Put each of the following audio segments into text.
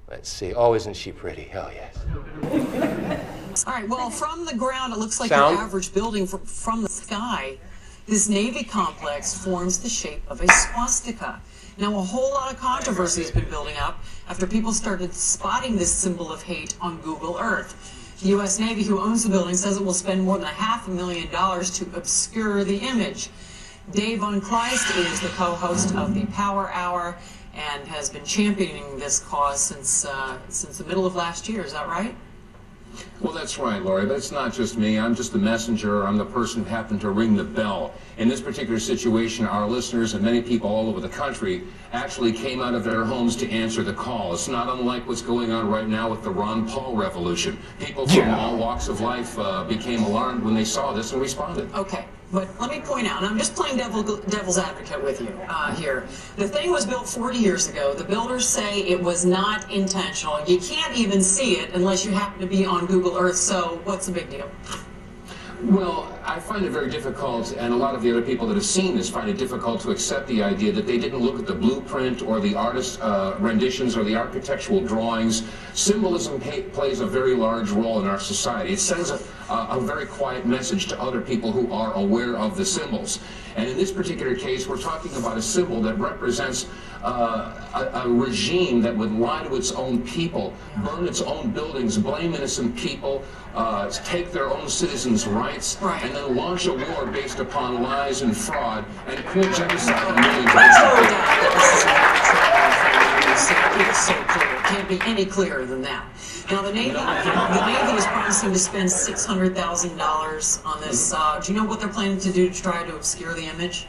Let's see. Oh, isn't she pretty? Oh, yes. All right, well, from the ground, it looks like Sound? your average building. From the sky, this Navy complex forms the shape of a swastika. Now, a whole lot of controversy has been building up after people started spotting this symbol of hate on Google Earth. The U.S. Navy, who owns the building, says it will spend more than $500,000 to obscure the image. Dave vonKleist is the co-host of the Power Hour and has been championing this cause since the middle of last year. Is that right? Well, that's right, Lori. That's not just me. I'm just the messenger. I'm the person who happened to ring the bell. In this particular situation, our listeners and many people all over the country actually came out of their homes to answer the call. It's not unlike what's going on right now with the Ron Paul revolution. People from all walks of life became alarmed when they saw this and responded. Okay, but let me point out, and I'm just playing devil's advocate with you here. The thing was built 40 years ago. The builders say it was not intentional. You can't even see it unless you happen to be on Google Earth, so what's the big deal? Well, I find it very difficult, and a lot of the other people that have seen this find it difficult to accept the idea that they didn't look at the blueprint or the artist's renditions or the architectural drawings. Symbolism plays a very large role in our society. It sends a very quiet message to other people who are aware of the symbols. And in this particular case, we're talking about a symbol that represents a regime that would lie to its own people, burn its own buildings, blame innocent people, take their own citizens' rights, and then launch a war based upon lies and fraud and commit genocide on millions of people. It's so clear. It can't be any clearer than that. Now, the Navy is promising to spend $600,000 on this. Do you know what they're planning to do to try to obscure the image?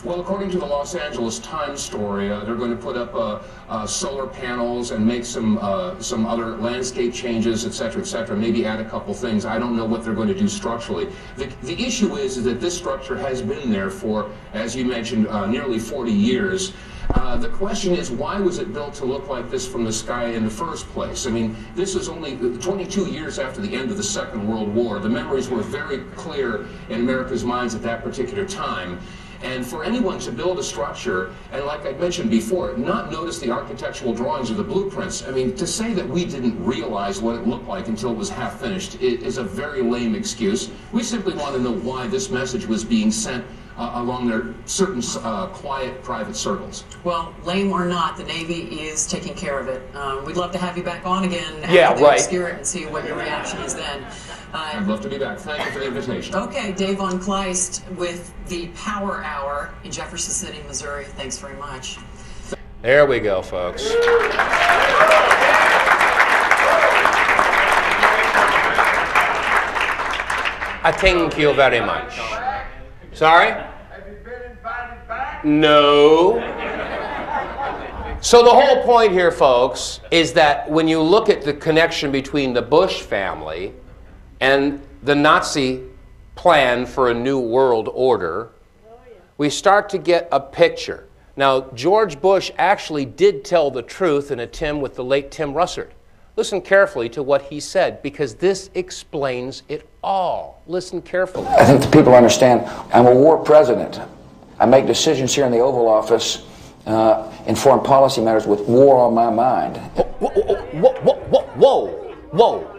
Well, according to the Los Angeles Times story, they're going to put up solar panels and make some other landscape changes, et cetera, maybe add a couple things. I don't know what they're going to do structurally. The issue is that this structure has been there for, as you mentioned, nearly 40 years. The question is, why was it built to look like this from the sky in the first place? I mean, this is only 22 years after the end of the Second World War. The memories were very clear in America's minds at that particular time. And for anyone to build a structure, and like I mentioned before, not notice the architectural drawings or the blueprints, I mean, to say that we didn't realize what it looked like until it was half finished is a very lame excuse. We simply want to know why this message was being sent along their certain quiet, private circles. Well, lame or not, the Navy is taking care of it. We'd love to have you back on again after they obscure it and see what your reaction is then. I'd love to be back. Thank you for the invitation. Okay, Dave vonKleist with the Power Hour in Jefferson City, Missouri. Thanks very much. There we go, folks. I thank you very much. Sorry? Have you been invited back? No. So the whole point here, folks, is that when you look at the connection between the Bush family and the Nazi plan for a new world order, we start to get a picture. Now, George Bush actually did tell the truth in a Tim with the late Tim Russert. Listen carefully to what he said, because this explains it all. Listen carefully. I think the people understand I'm a war president. I make decisions here in the Oval Office in foreign policy matters with war on my mind. Whoa.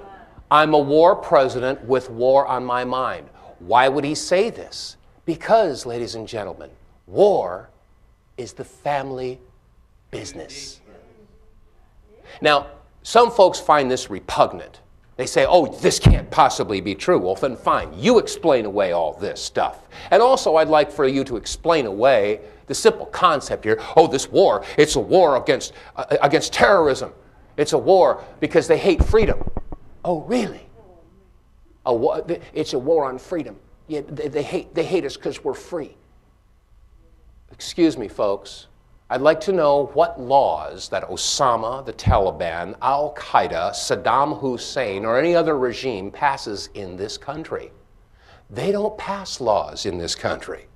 I'm a war president with war on my mind. Why would he say this? Because, ladies and gentlemen, war is the family business. Now, some folks find this repugnant. They say, oh, this can't possibly be true. Well, then fine, you explain away all this stuff. And also, I'd like for you to explain away the simple concept here. Oh, this war, it's a war against terrorism. It's a war because they hate freedom. Oh, really? It's a war on freedom. Yeah, they hate us because we're free. Excuse me, folks. I'd like to know what laws that Osama, the Taliban, Al-Qaeda, Saddam Hussein, or any other regime passes in this country. They don't pass laws in this country.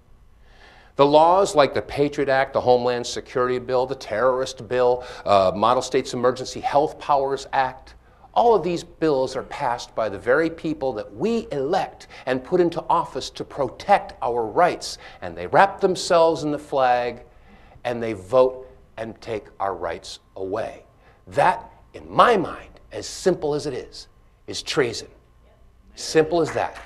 The laws like the Patriot Act, the Homeland Security Bill, the Terrorist Bill, Model States Emergency Health Powers Act, all of these bills are passed by the very people that we elect and put into office to protect our rights. And they wrap themselves in the flag and they vote and take our rights away. That, in my mind, as simple as it is treason. Simple as that.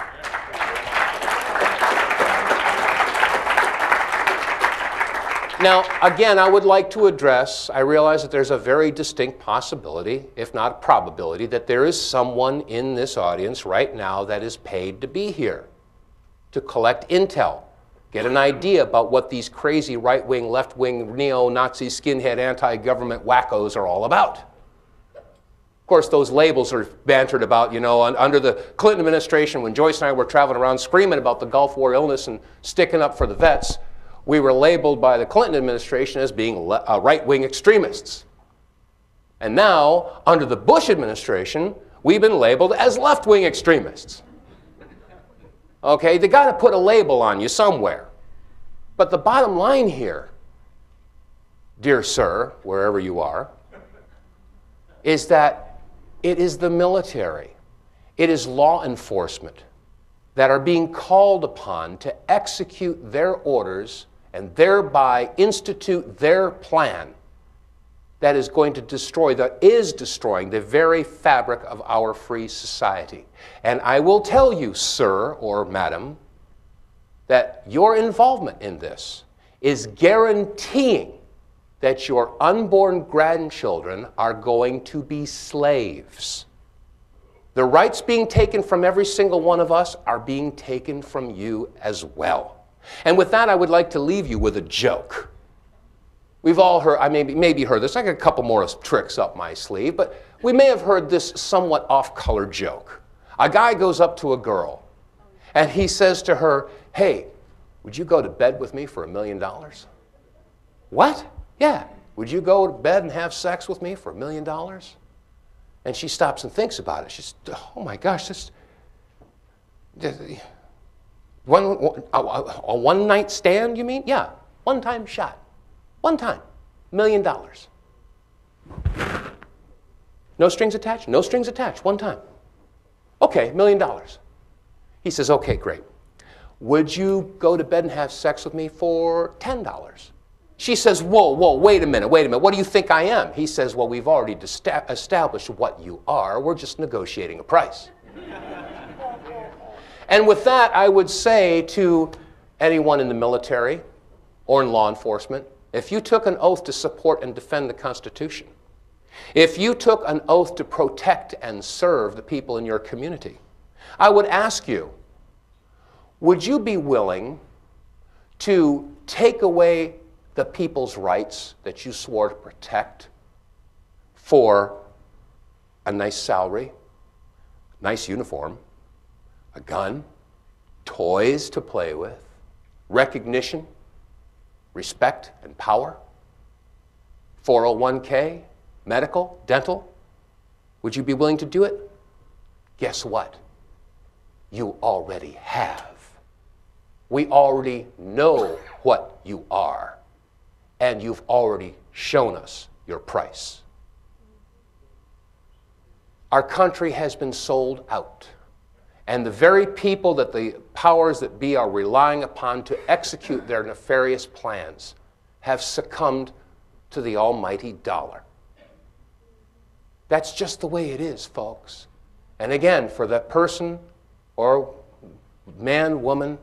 Now, again, I would like to address, I realize that there's a very distinct possibility, if not probability, that there is someone in this audience right now that is paid to be here, to collect intel, get an idea about what these crazy right-wing, left-wing, neo-Nazi, skinhead, anti-government wackos are all about. Of course, those labels are bantered about, you know, under the Clinton administration, when Joyce and I were traveling around screaming about the Gulf War illness and sticking up for the vets, we were labeled by the Clinton administration as being right-wing extremists. And now, under the Bush administration, we've been labeled as left-wing extremists. Okay, they got to put a label on you somewhere. But the bottom line here, dear sir, wherever you are, is that it is the military, it is law enforcement that are being called upon to execute their orders and thereby institute their plan that is going to destroy, that is destroying the very fabric of our free society. And I will tell you, sir or madam, that your involvement in this is guaranteeing that your unborn grandchildren are going to be slaves. The rights being taken from every single one of us are being taken from you as well. And with that, I would like to leave you with a joke. We've all heard, I maybe heard this. I got a couple more tricks up my sleeve, but we may have heard this somewhat off-color joke. A guy goes up to a girl, and he says to her, "Hey, would you go to bed with me for $1 million?" "What? Yeah. Would you go to bed and have sex with me for $1 million?" And she stops and thinks about it. She's, "Oh my gosh, this a one-night stand, you mean?" "Yeah, one-time shot. One time, $1 million. No strings attached? No strings attached, one time. Okay, $1 million. He says, "Okay, great. Would you go to bed and have sex with me for $10? She says, whoa, wait a minute. What do you think I am?" He says, "Well, we've already established what you are. We're just negotiating a price." And with that, I would say to anyone in the military or in law enforcement, if you took an oath to support and defend the Constitution, if you took an oath to protect and serve the people in your community, I would ask you, would you be willing to take away the people's rights that you swore to protect for a nice salary, nice uniform, a gun, toys to play with, recognition, respect and power, 401k, medical, dental? Would you be willing to do it? Guess what? You already have. We already know what you are, and you've already shown us your price. Our country has been sold out. And the very people that the powers that be are relying upon to execute their nefarious plans have succumbed to the almighty dollar. That's just the way it is, folks. And again, for that person or man, woman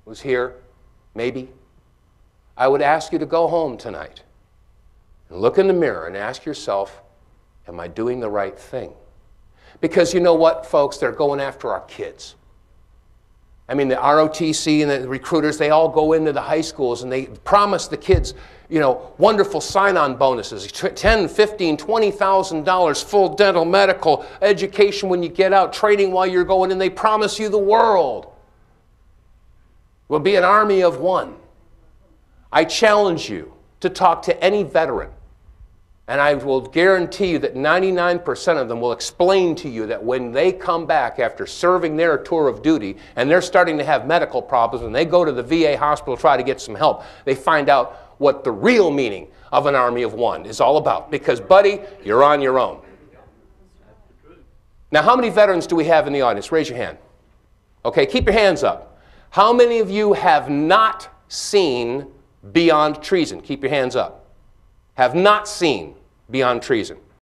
who's here, maybe, I would ask you to go home tonight and look in the mirror and ask yourself, am I doing the right thing? Because you know what, folks, they're going after our kids. I mean, the ROTC and the recruiters, they all go into the high schools and they promise the kids, you know, wonderful sign-on bonuses, $10,000, $15,000, $20,000, full dental, medical, education when you get out, training while you're going in. They promise you the world. We'll be an army of one. I challenge you to talk to any veteran. And I will guarantee you that 99% of them will explain to you that when they come back after serving their tour of duty and they're starting to have medical problems and they go to the VA hospital to try to get some help, they find out what the real meaning of an army of one is all about. Because, buddy, you're on your own. Now, how many veterans do we have in the audience? Raise your hand. Okay, keep your hands up. How many of you have not seen Beyond Treason? Keep your hands up. Have not seen Beyond Treason.